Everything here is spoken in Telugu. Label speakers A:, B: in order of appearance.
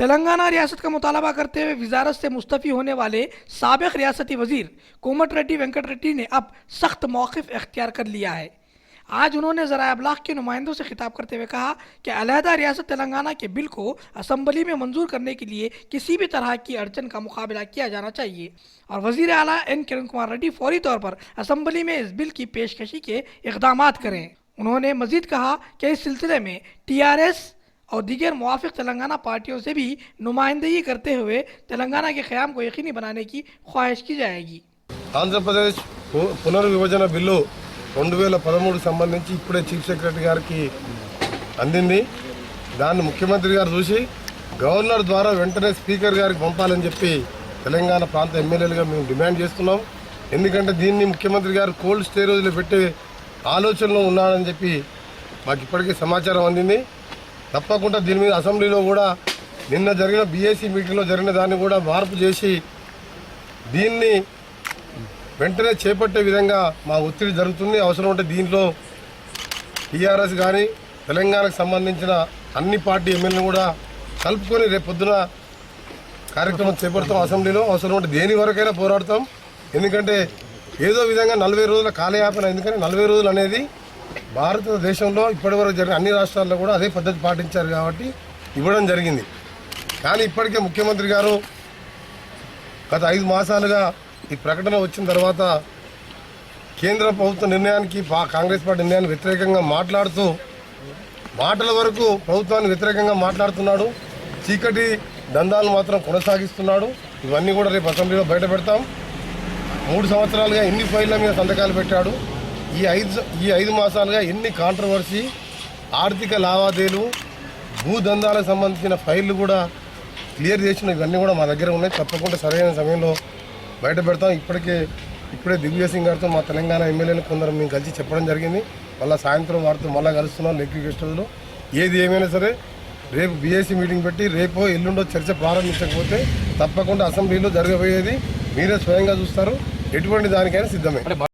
A: तेलंगाना रियासत का मुतालबा करते हुए वजारत से मुस्तफ़ी होने वाले साबिक़ रियासती वज़ीर कोमटिरेड्डी वेंकट रेड्डी ने अब सख्त मौक़िफ़ इख्तियार कर लिया है। आज उन्होंने ज़राए अबलाग के नुमाइंदों से खिताब करते हुए कहा कि अलहदा रियासत तेलंगाना के बिल को असम्बली में मंजूर करने के लिए किसी भी तरह की अड़चन का मुकाबला किया जाना चाहिए और वज़ीर आला एन किरण कुमार रेड्डी फौरी तौर पर असम्बली में इस बिल की पेशकशी के इक़दामात करें। उन्होंने मज़ीद कहा कि इस सिलसिले में TRS और दीगर मुवाफ़िक़ तेलंगाना पार्टियों से भी नुमाइंदगी करते हुए तेलंगाना के क़याम को यकीनी बनाने की ख्वाहिश की जाएगी।
B: आंध्र प्रदेश पुनर्विभजन बिल्लु 2013 సంబంధించి ఇప్పుడే చీఫ్ సెక్రటరీ గారికి అందింది। దాన్ని ముఖ్యమంత్రి గారు చూసి గవర్నర్ ద్వారా వెంటనే స్పీకర్ గారికి పంపాలని చెప్పి తెలంగాణ ప్రాంత ఎమ్మెల్యేలుగా మేము డిమాండ్ చేస్తున్నాం। ఎందుకంటే దీన్ని ముఖ్యమంత్రి గారు కోల్డ్ స్టోరేజ్లో పెట్టే ఆలోచనలో ఉన్నారని చెప్పి మాకు ఇప్పటికే సమాచారం అందింది। తప్పకుండా దీని మీద అసెంబ్లీలో కూడా నిన్న జరిగిన BAC మీటింగ్లో జరిగిన దాన్ని కూడా మార్పు చేసి దీన్ని వెంటనే చేపట్టే విధంగా మా ఒత్తిడి జరుగుతుంది। అవసరం ఉంటే దీంట్లో TRS కానీ తెలంగాణకు సంబంధించిన అన్ని పార్టీ ఎమ్మెల్యేలు కూడా కలుపుకొని రేపు పొద్దున కార్యక్రమం చేపడతాం అసెంబ్లీలో। అవసరం ఉంటే దేని వరకైనా పోరాడతాం। ఎందుకంటే ఏదో విధంగా 40 రోజుల కాలయాపన, ఎందుకంటే 40 రోజులు అనేది భారతదేశంలో ఇప్పటివరకు జరిగిన అన్ని రాష్ట్రాల్లో కూడా అదే పద్ధతి పాటించారు కాబట్టి ఇవ్వడం జరిగింది। కానీ ఇప్పటికే ముఖ్యమంత్రి గారు గత 5 మాసాలుగా ఈ ప్రకటన వచ్చిన తర్వాత కేంద్ర ప్రభుత్వ నిర్ణయానికి కాంగ్రెస్ పార్టీ నిర్ణయానికి వ్యతిరేకంగా మాట్లాడుతూ మాటల వరకు ప్రభుత్వానికి వ్యతిరేకంగా మాట్లాడుతున్నాడు। చీకటి దందాలు మాత్రం కొనసాగిస్తున్నాడు। ఇవన్నీ కూడా రేపు అసెంబ్లీలో బయట పెడతాం। 3 సంవత్సరాలుగా ఎన్ని ఫైళ్ళ మీద సంతకాలు పెట్టాడు, ఈ 5 మాసాలుగా ఎన్ని కాంట్రవర్సీ, ఆర్థిక లావాదేవీలు, భూదందాలకు సంబంధించిన ఫైళ్లు కూడా క్లియర్ చేసిన ఇవన్నీ కూడా మా దగ్గర ఉన్నాయి। తప్పకుండా సరైన సమయంలో బయట పెడతాం। ఇప్పుడే దిగ్విజయ్ సింగ్ గారితో మా తెలంగాణ ఎమ్మెల్యేలు కొందరు మేము కలిసి చెప్పడం జరిగింది। మళ్ళీ సాయంత్రం వారితో మళ్ళీ కలుస్తున్నాం లెక్కి గెస్ట్ హౌస్లో। ఏది ఏమైనా సరే రేపు BAC మీటింగ్ పెట్టి రేపో ఎల్లుండో చర్చ ప్రారంభించకపోతే తప్పకుండా అసెంబ్లీలో జరగబోయేది మీరే స్వయంగా చూస్తారు। ఎటువంటి దానికైనా సిద్ధమే।